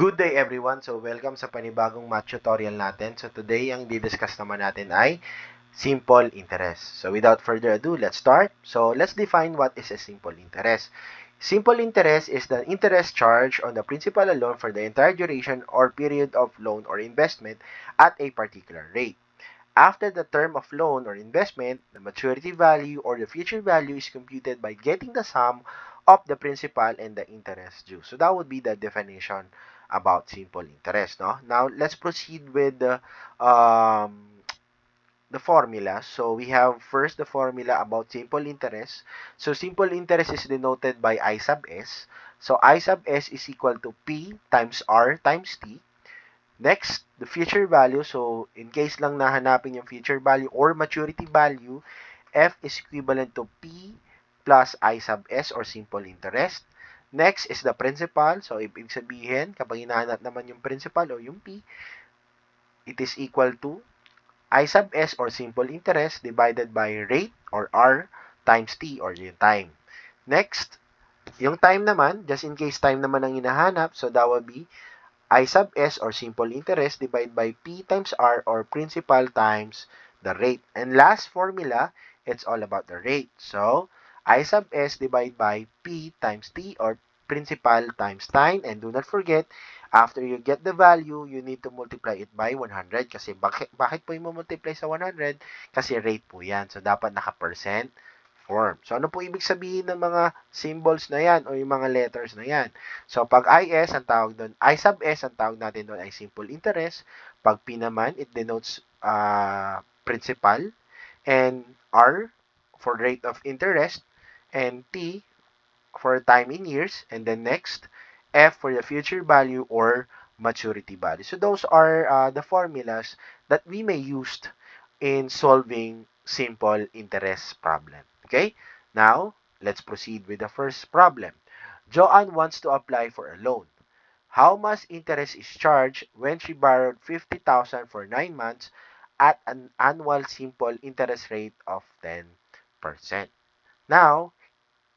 Good day everyone! So welcome sa panibagong math tutorial natin. So today ang didiscuss naman natin ay simple interest. So without further ado, let's start. So let's define what is a simple interest. Simple interest is the interest charged on the principal alone for the entire duration or period of loan or investment at a particular rate. After the term of loan or investment, the maturity value or the future value is computed by getting the sum of the principal and the interest due. So that would be the definition about simple interest. No? Now, let's proceed with the formula. So we have first the formula about simple interest. So simple interest is denoted by I sub S. So I sub S is equal to P times R times T. Next, the future value. So, in case lang nahanapin yung future value or maturity value, F is equivalent to P plus I sub S or simple interest. Next is the principal. So, ibig sabihin, kapag hinahanap naman yung principal o yung P, it is equal to I sub S or simple interest divided by rate or R times T or yung time. Next, yung time naman, just in case time naman ang hinahanap, so that would be I sub S or simple interest divided by P times R or principal times the rate. And last formula, it's all about the rate. So, I sub S divided by P times T or principal times time. And do not forget, after you get the value, you need to multiply it by 100. Kasi bakit po yung multiply sa 100? Kasi rate po yan. So, dapat naka-percent form. So, ano po ibig sabihin ng mga symbols na yan o yung mga letters na yan? So, pag IS, ang tawag doon, I sub S, ang tawag natin doon ay simple interest. Pag P naman, it denotes principal. And R for rate of interest. And T for time in years. And then next, F for the future value or maturity value. So, those are the formulas that we may use in solving simple interest problem. Okay? Now, let's proceed with the first problem. Joanne wants to apply for a loan. How much interest is charged when she borrowed 50,000 for 9 months at an annual simple interest rate of 10%? Now,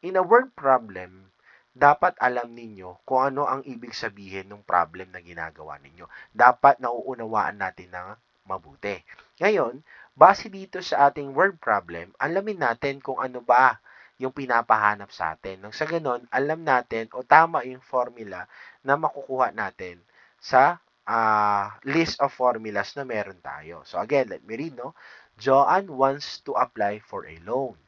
in a word problem, dapat alam ninyo kung ano ang ibig sabihin ng problem na ginagawa ninyo. Dapat nauunawaan natin ng mabuti. Ngayon, base dito sa ating word problem, alamin natin kung ano ba yung pinapahanap sa atin. Nang sa ganon, alam natin o tama yung formula na makukuha natin sa list of formulas na meron tayo. So again, let me read, no? Joanne wants to apply for a loan.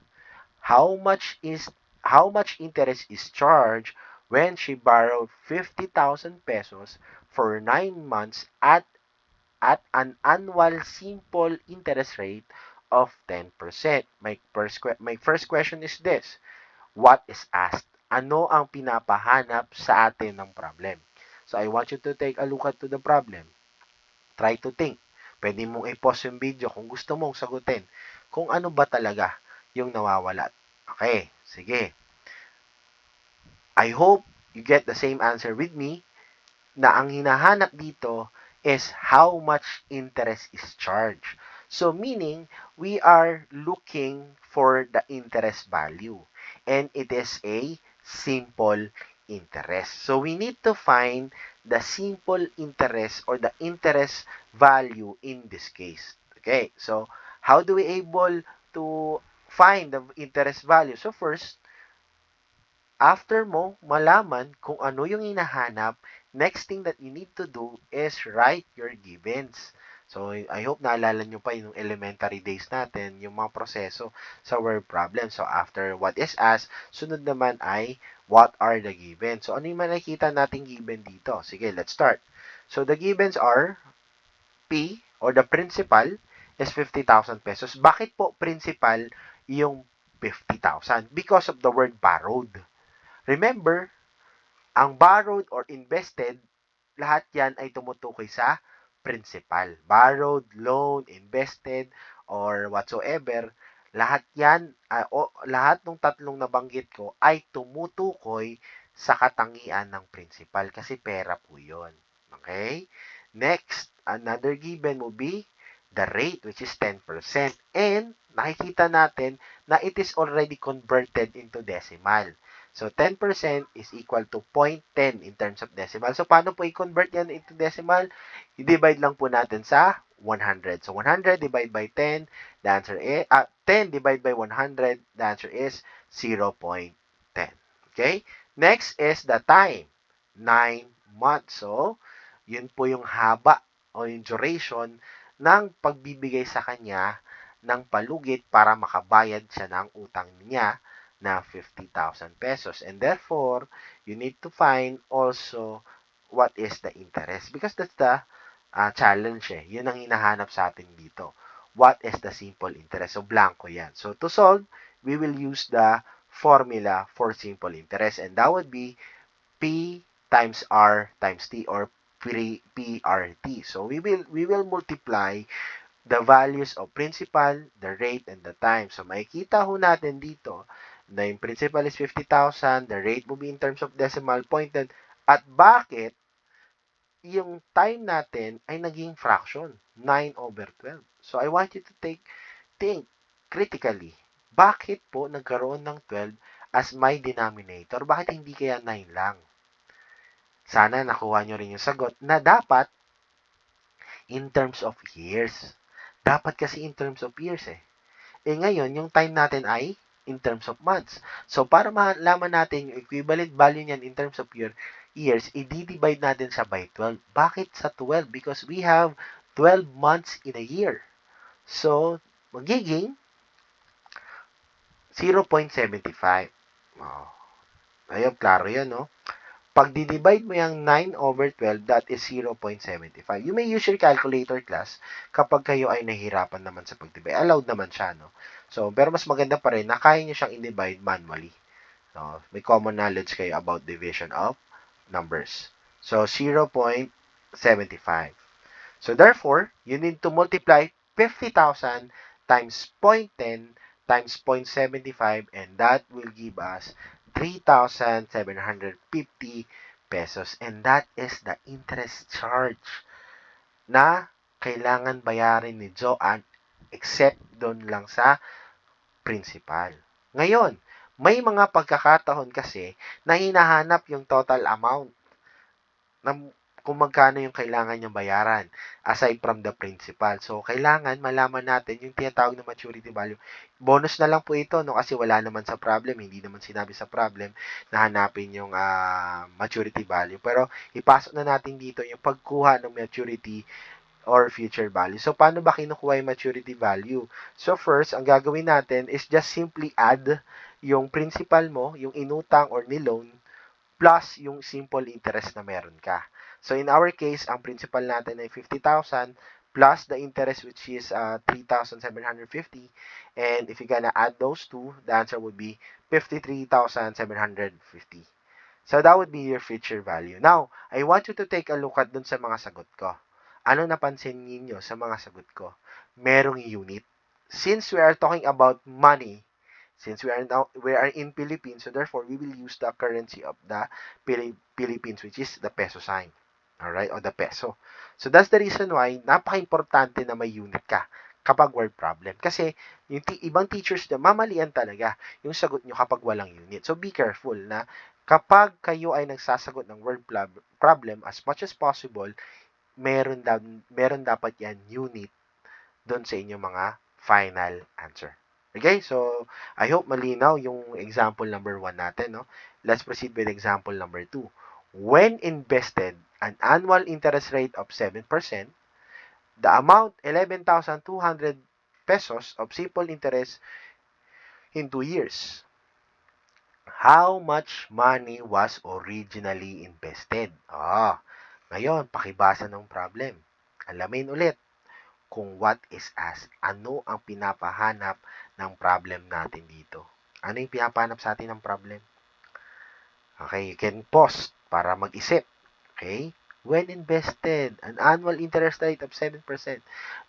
How much interest is charged when she borrowed 50,000 pesos for 9 months at an annual simple interest rate of 10%. My first question is this. What is asked? Ano ang pinapahanap sa atin ng problem? So, I want you to take a look at to the problem. Try to think. Pwede mong i-pause yung video kung gusto mong sagutin kung ano ba talaga yung nawawala. Okay, sige. I hope you get the same answer with me na ang hinahanap dito is how much interest is charged. So, meaning, we are looking for the interest value. And it is a simple interest. So, we need to find the simple interest or the interest value in this case. Okay, so, how do we able to find the interest value? So, first, after mo malaman kung ano yung hinahanap, next thing that you need to do is write your givens. So, I hope naalala nyo pa yung elementary days natin, yung mga proseso sa word problem. So, after what is asked, sunod naman ay what are the givens. So, ano yung makikita natin given dito? Sige, let's start. So, the givens are P or the principal is 50,000 pesos. Bakit po principal yung 50,000? Because of the word borrowed. Remember, ang borrowed or invested, lahat yan ay tumutukoy sa principal. Borrowed, loan, invested, or whatsoever, lahat yan, lahat ng tatlong nabanggit ko ay tumutukoy sa katangian ng principal kasi pera po yun. Okay? Next, another given will be the rate which is 10%. And nakikita natin na it is already converted into decimal. So, 10% is equal to 0.10 in terms of decimal. So, paano po i-convert yan into decimal? I-divide lang po natin sa 100. So, 100 divided by 10, the answer is, 10 divided by 100, the answer is 0.10. Okay? Next is the time. 9 months. So, yun po yung haba o yung duration ng pagbibigay sa kanya ng palugit para makabayad siya ng utang niya na 50,000 pesos. And therefore, you need to find also what is the interest because that's the challenge eh. Yun ang hinahanap sa atin dito. What is the simple interest? So, blanco yan. So, to solve, we will use the formula for simple interest and that would be P times R times T or PRT. So, we will multiply the values of principal, the rate, and the time. So, makikita ho natin dito na yung principal is 50,000, the rate will be in terms of decimal pointed, at bakit yung time natin ay naging fraction, 9/12. So, I want you to think critically. Bakit po nagkaroon ng 12 as my denominator? Bakit hindi kaya 9 lang? Sana nakuha nyo rin yung sagot na dapat in terms of years. Dapat kasi in terms of years eh. Eh ngayon, yung time natin ay in terms of months. So, para malaman natin yung equivalent value niyan in terms of years, i-divide natin siya by 12. Bakit sa 12? Because we have 12 months in a year. So, magiging 0.75. Oh. Ayun, klaro yan, no? Pag di-divide mo yung 9/12, that is 0.75. You may use your calculator class kapag kayo ay nahihirapan naman sa pag-divide. Allowed naman siya, no? So, pero mas maganda pa rin na kaya nyo siyang i-divide manually. So, may common knowledge kayo about division of numbers. So, 0.75. So, therefore, you need to multiply 50,000 times 0.10 times 0.75 and that will give us 3,750 pesos. And that is the interest charge na kailangan bayarin ni Joanne except doon lang sa principal. Ngayon, may mga pagkakataon kasi na hinahanap yung total amount ng kung magkano yung kailangan niyang bayaran aside from the principal. So, kailangan malaman natin yung tinatawag na maturity value. Bonus na lang po ito, no? Kasi wala naman sa problem, hindi naman sinabi sa problem na hanapin yung maturity value. Pero, ipasok na natin dito yung pagkuha ng maturity or future value. So, paano ba kinukuha yung maturity value? So, first, ang gagawin natin is just simply add yung principal mo, yung inutang or niloan, plus yung simple interest na meron ka. So, in our case, ang principal natin ay 50,000 plus the interest which is 3,750. And if you're gonna add those two, the answer would be 53,750. So, that would be your future value. Now, I want you to take a look at dun sa mga sagot ko. Ano napansin ninyo sa mga sagot ko? Merong unit. Since we are talking about money, since we are in Philippines, so therefore we will use the currency of the Philippines, which is the peso sign. Alright? O the peso. So that's the reason why napaka-importante na may unit ka kapag word problem. Kasi yung ibang teachers na mamalian talaga yung sagot nyo kapag walang unit. So be careful na kapag kayo ay nagsasagot ng word problem, as much as possible, meron dapat yan unit doon sa inyong mga final answer. Okay, so I hope malinaw yung example number 1 natin. No? Let's proceed with example number 2. When invested an annual interest rate of 7%, the amount 11,200 pesos of simple interest in 2 years. How much money was originally invested? Ngayon, pakibasa ng problem. Alamin ulit kung what is asked. Ano ang pinapahanap ng problem natin dito? Ano yung pinapahanap sa atin ng problem? Okay, you can pause para mag-isip. Okay? When invested, an annual interest rate of 7%,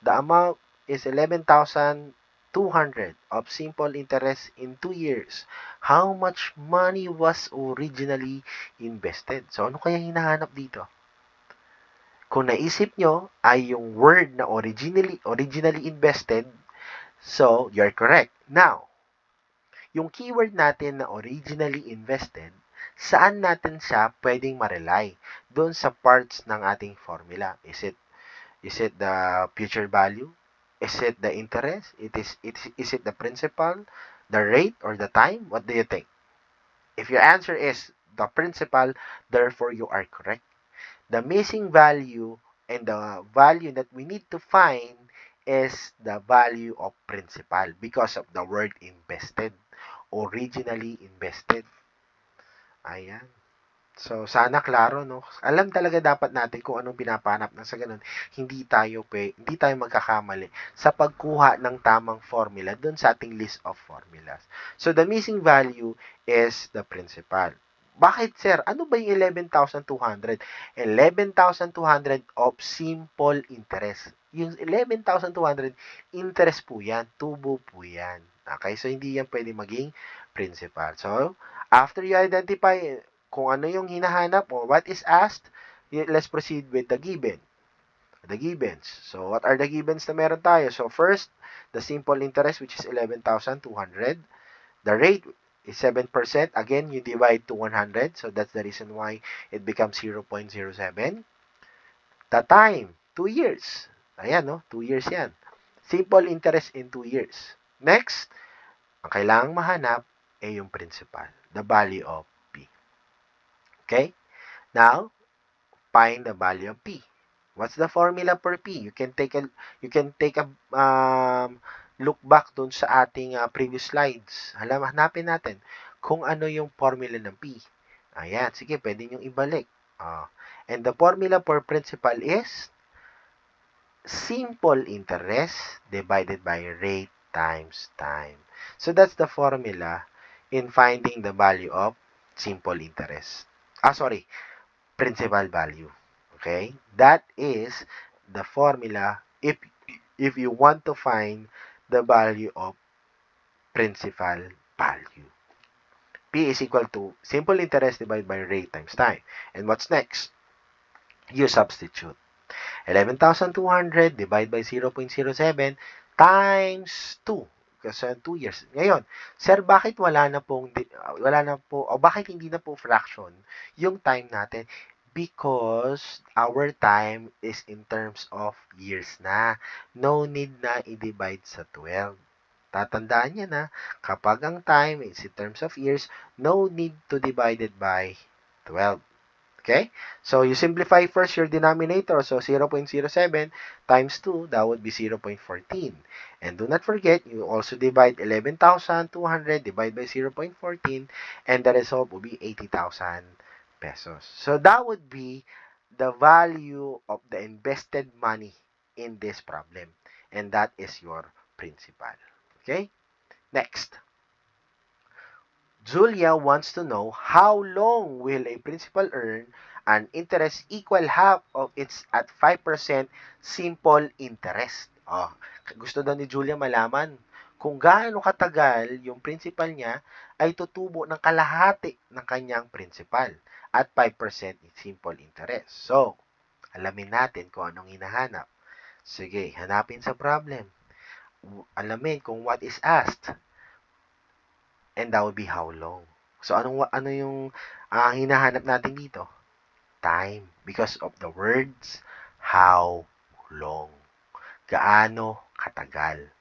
the amount is 11,200 of simple interest in 2 years. How much money was originally invested? So, ano kaya hinahanap dito? Kung naisip nyo ay yung word na originally invested, so you're correct. Now, yung keyword natin na originally invested, saan natin siya pwedeng ma-rely? Doon sa parts ng ating formula. Is it the future value? Is it the interest? Is it the principal, the rate, or the time? What do you think? If your answer is the principal, therefore you are correct. The missing value and the value that we need to find is the value of principal because of the word invested, originally invested. Ayan. So, sana klaro, no? Alam talaga dapat natin kung anong pinapanap na sa ganun. Hindi tayo magkakamali sa pagkuha ng tamang formula dun sa ating list of formulas. So, the missing value is the principal. Bakit, sir? Ano ba yung 11,200? 11,200 of simple interest. Yung 11,200, interest po yan. Tubo po yan. Okay? So, hindi yan pwede maging principal. So, after you identify kung ano yung hinahanap o what is asked, let's proceed with the given. The givens. So, what are the givens na meron tayo? So, first, the simple interest which is 11,200. The rate is 7%. Again, you divide to 100. So, that's the reason why it becomes 0.07. The time, 2 years. Ayan, no? 2 years yan. Simple interest in 2 years. Next, ang kailangang mahanap ay yung principal, the value of P. Okay? Now, find the value of P. What's the formula for P? You can take a look back dun sa ating previous slides. Hanapin natin kung ano yung formula ng P. Ayan, sige, pwede nyo ibalik. And the formula for principal is simple interest divided by rate times time. So that's the formula in finding the value of simple interest. Principal value. Okay? That is the formula if you want to find the value of principal value. P is equal to simple interest divided by rate times time. And what's next? You substitute. 11,200 divided by 0.07 times 2. Kasi 2 years. Ngayon, sir, bakit wala na po, o bakit hindi na po fraction yung time natin? Because our time is in terms of years na. No need na i-divide sa 12. Tatandaan niya na, kapag ang time is in terms of years, no need to divide it by 12. Okay? So, you simplify first your denominator. So, 0.07 times 2, that would be 0.14. And do not forget, you also divide 11,200 divided by 0.14, and the result will be 80,000 pesos. So, that would be the value of the invested money in this problem. And that is your principal. Okay? Next. Julia wants to know how long will a principal earn an interest equal half of its at 5% simple interest. Gusto daw ni Julia malaman kung gaano katagal yung principal niya ay tutubo ng kalahati ng kanyang principal at 5% simple interest. So, alamin natin kung anong hinahanap. Sige, hanapin sa problem. Alamin kung what is asked. And that would be how long. So, ano yung hinahanap natin dito? Time. Because of the words, how long. Gaano katagal.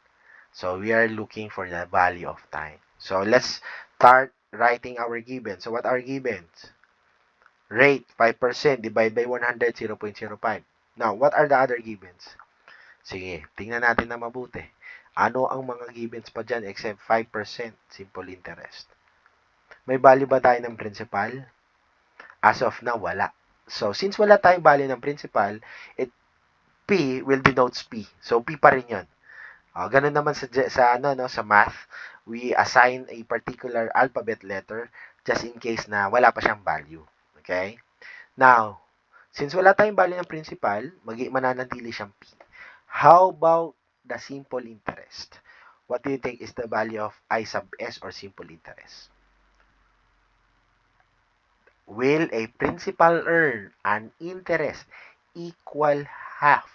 So, we are looking for the value of time. So, let's start writing our givens. So, what are givens? Rate, 5%, divide by 100, 0.05. Now, what are the other givens? Sige, tingnan natin na mabuti. Ano ang mga givens pa dyan except 5% simple interest? May value ba tayo ng principal? As of now, wala. So, since wala tayong value ng principal, P will denotes P. So, P pa rin yun. Ganun naman sa math, we assign a particular alphabet letter just in case na wala pa siyang value. Okay? Now, since wala tayong value ng principal, mananatili siyang P. How about the simple interest? What do you think is the value of I sub S or simple interest? Will a principal earn an interest equal half?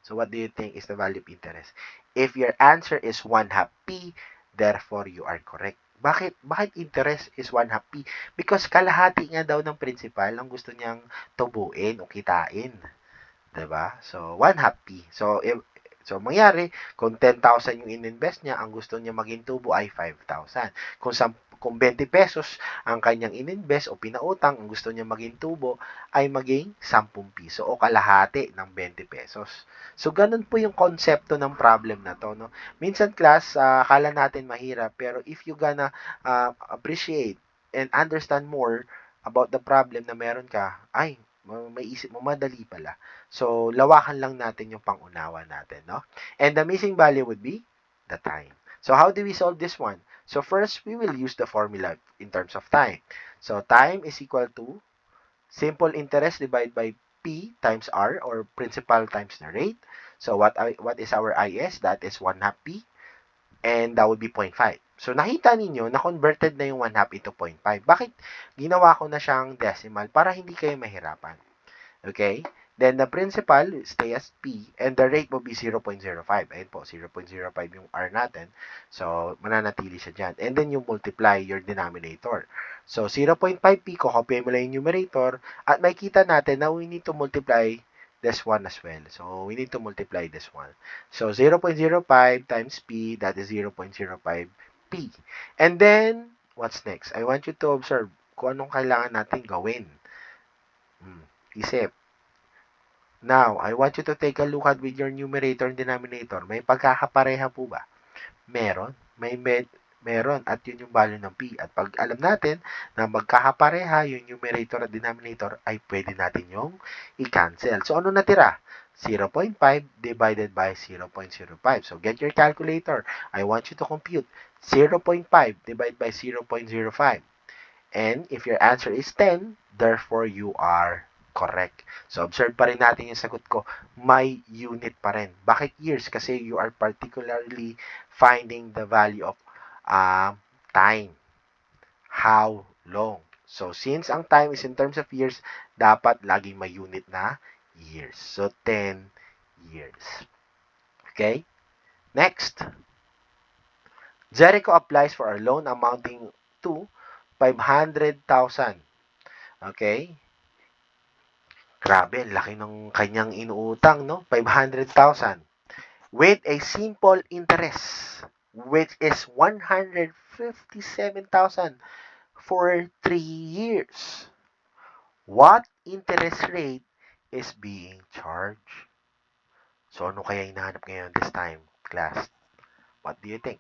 So what do you think is the value of interest? If your answer is 1/2 P, therefore you are correct. Bakit interest is 1/2 P? Because kalahati nga daw ng principal ang gusto niyang tubuin o kitain. 'Di ba? So, 1/2 P. So, mangyari, kung 10,000 yung ininvest niya, ang gusto niya maging tubo ay 5,000. Kung 20 pesos ang kanyang ininvest o pinautang, ang gusto niya maging tubo ay maging 10 piso o kalahati ng 20 pesos. So, ganun po yung konsepto ng problem na to, no? Minsan, class, akala natin mahirap, pero if you gonna appreciate and understand more about the problem na meron ka, ay, may isip mo, madali pala. So, lawakan lang natin yung pangunawa natin, no? And the missing value would be the time. So, how do we solve this one? So, first, we will use the formula in terms of time. So, time is equal to simple interest divided by P times R, or principal times the rate. So, what is our IS? That is 1/2 P, and that would be 0.5. So, nakita ninyo, na-converted na yung 1/2 into 0.5. Bakit ginawa ko na siyang decimal? Para hindi kayo mahirapan. Okay? Then, the principal stay as P, and the rate will be 0.05. Ayun po, 0.05 yung R natin. So, mananatili siya dyan. And then, you multiply your denominator. So, 0.5 P, kokopya mo lang yung numerator, at makikita natin na we need to multiply this one as well. So, we need to multiply this one. So, 0.05 times P, that is 0.05 P. And then, what's next? I want you to observe kung anong kailangan natin gawin. Isip. Now, I want you to take a look at with your numerator and denominator. May pagkakapareha po ba? Meron. Meron. At yun yung value ng P. At pag alam natin na magkakapareha yung numerator at denominator, ay pwede natin yung i-cancel. So, ano natira? 0.5 divided by 0.05. So, get your calculator. I want you to compute 0.5 divided by 0.05. And if your answer is 10, therefore you are correct. So, observe pa rin natin yung sagot ko. May unit pa rin. Bakit years? Kasi you are particularly finding the value of time. How long? So, since ang time is in terms of years, dapat laging may unit na years. So, 10 years. Okay? Next. Jericho applies for a loan amounting to 500,000. Okay? Grabe, laki ng kanyang inuutang, no? 500,000. With a simple interest, which is 157,000 for 3 years. What interest rate is being charged? So, ano kaya hinahanap ngayon this time, class? What do you think?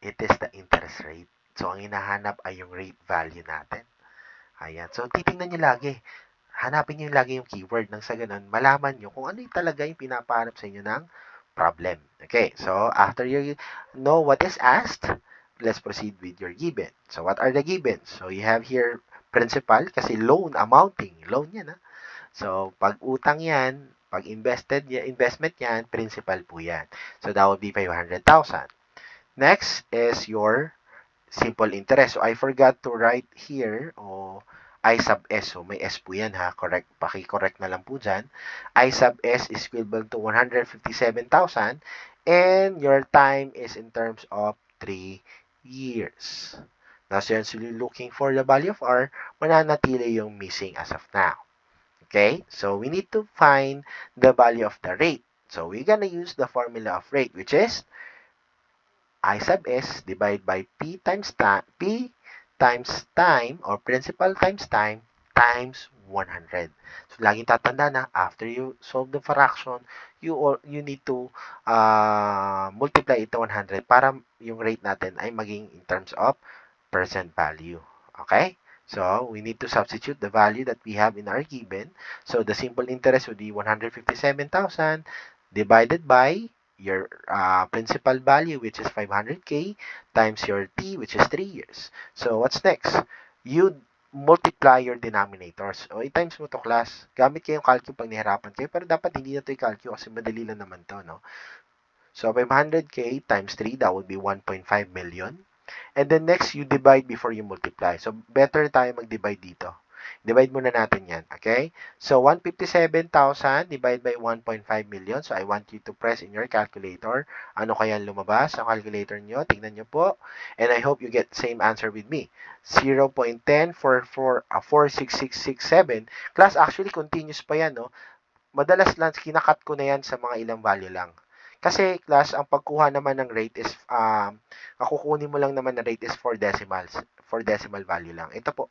It is the interest rate. So, ang hinahanap ay yung rate value natin. Ayan. So, titingnan nyo lagi. Hanapin nyo lagi yung keyword nang sa ganun, malaman nyo kung ano yung talaga yung pinapahanap sa inyo ng problem. Okay, so after you know what is asked, let's proceed with your given. So what are the givens? So you have here principal, kasi loan, amounting, loan yan. So pag utang yan, pag investment yan, principal po yan. So that would be 500,000. Next is your simple interest. So I forgot to write here, I sub S. So, may S po yan ha. Correct. Paki-correct na lang po dyan. I sub S is equivalent to 157,000 and your time is in terms of 3 years. Now, since you're looking for the value of R, mananatili yung missing as of now. Okay? So, we need to find the value of the rate. So, we're gonna use the formula of rate, which is I sub S divided by P times time or principal times time times 100. So, laging tatanda na after you solve the fraction, you need to multiply ito 100 para yung rate natin ay maging in terms of percent value. Okay? So, we need to substitute the value that we have in our given. So, the simple interest would be 157,000 divided by your principal value, which is 500K, times your T, which is 3 years. So, what's next? You multiply your denominators. O, i-times mo to, class. Gamit kayong calculus pag nahirapan kayo, pero dapat hindi na to i-calculus kasi madali lang naman to, no? So, 500K times 3, that would be 1.5 million. And then next, you divide before you multiply. So, better tayo mag-divide dito. Divide muna natin yan, okay? So, 157,000 divided by 1.5 million. So, I want you to press in your calculator. Ano kaya lumabas sa calculator nyo? Tingnan nyo po. And I hope you get same answer with me. 0.10444667. Class, actually, continuous pa yan, no? Madalas lang, kinakat ko na yan sa mga ilang value lang. Kasi, class, ang pagkuha naman ng rate is, kukunin mo lang naman na rate is 4 decimals. 4 decimal value lang. Ito po,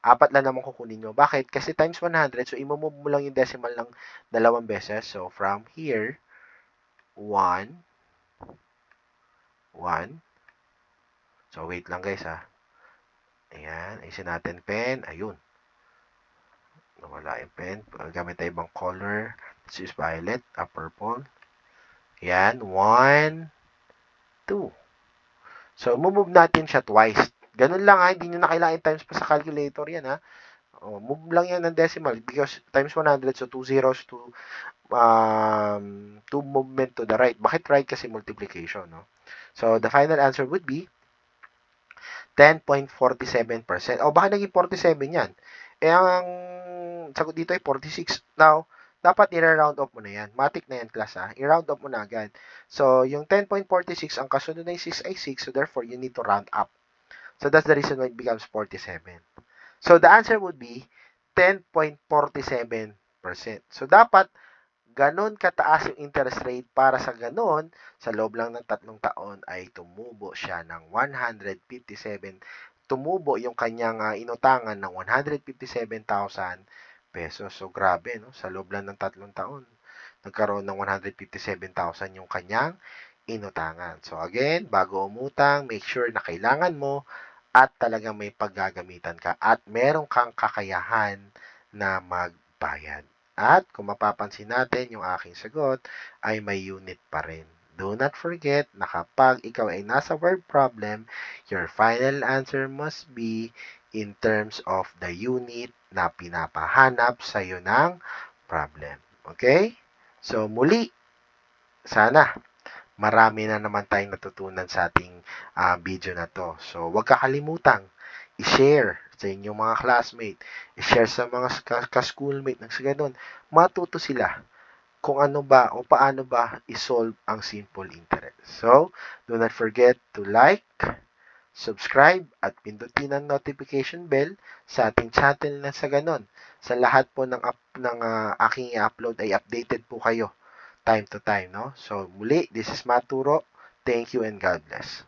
apat lang naman kukunin nyo. Bakit? Kasi times 100, so imomove mo lang yung decimal ng dalawang beses. So, from here, 1, 1. So, wait lang guys ha. Ayan, ayusin natin pen. Ayun. Nawala yung pen. Gamit tayo ibang color. This is violet, purple. Ayan, 1, 2. So, move natin siya twice. Ganun lang ha, hindi nyo na kailangan times pa sa calculator yan ha. Move lang yan ng decimal because times 100, so 2 zeros to 2 movement to the right. Bakit right? Kasi multiplication, no? So, the final answer would be 10.47%. O, baka naging 47 yan. Eh, ang sagot dito ay 46. Now, dapat i-round off mo na yan. Matic na yan, class, ha? I-round off mo na agad. So, yung 10.46, ang kasunod na yung 6 ay 6. So, therefore, you need to round up. So, that's the reason why it becomes 47. So, the answer would be 10.47%. So, dapat ganon kataas yung interest rate para sa ganon, sa loob lang ng 3 taon ay tumubo siya ng 157. Tumubo yung kanyang inutangan ng 157,000 pesos. So, grabe, no? Sa loob lang ng 3 taon, nagkaroon ng 157,000 yung kanyang inutangan. So, again, bago umutang, make sure na kailangan mo at talagang may paggagamitan ka at meron kang kakayahan na magbayad. At kung mapapansin natin, yung aking sagot ay may unit pa rin. Do not forget na kapag ikaw ay nasa word problem, your final answer must be in terms of the unit na pinapahanap sa iyo ng problem. Okay? So, muli, sana marami na naman tayong natutunan sa ating video na to. So, huwag kakalimutang i-share sa inyong mga classmate, i-share sa mga ka-schoolmate nang sa ganun, matuto sila kung ano ba o paano ba i-solve ang simple interest. So, do not forget to like, subscribe, at pindutin ang notification bell sa ating channel na sa ganun. Sa lahat po ng aking i-upload ay updated po kayo time to time, no? So, muli, this is Maturo. Thank you and God bless.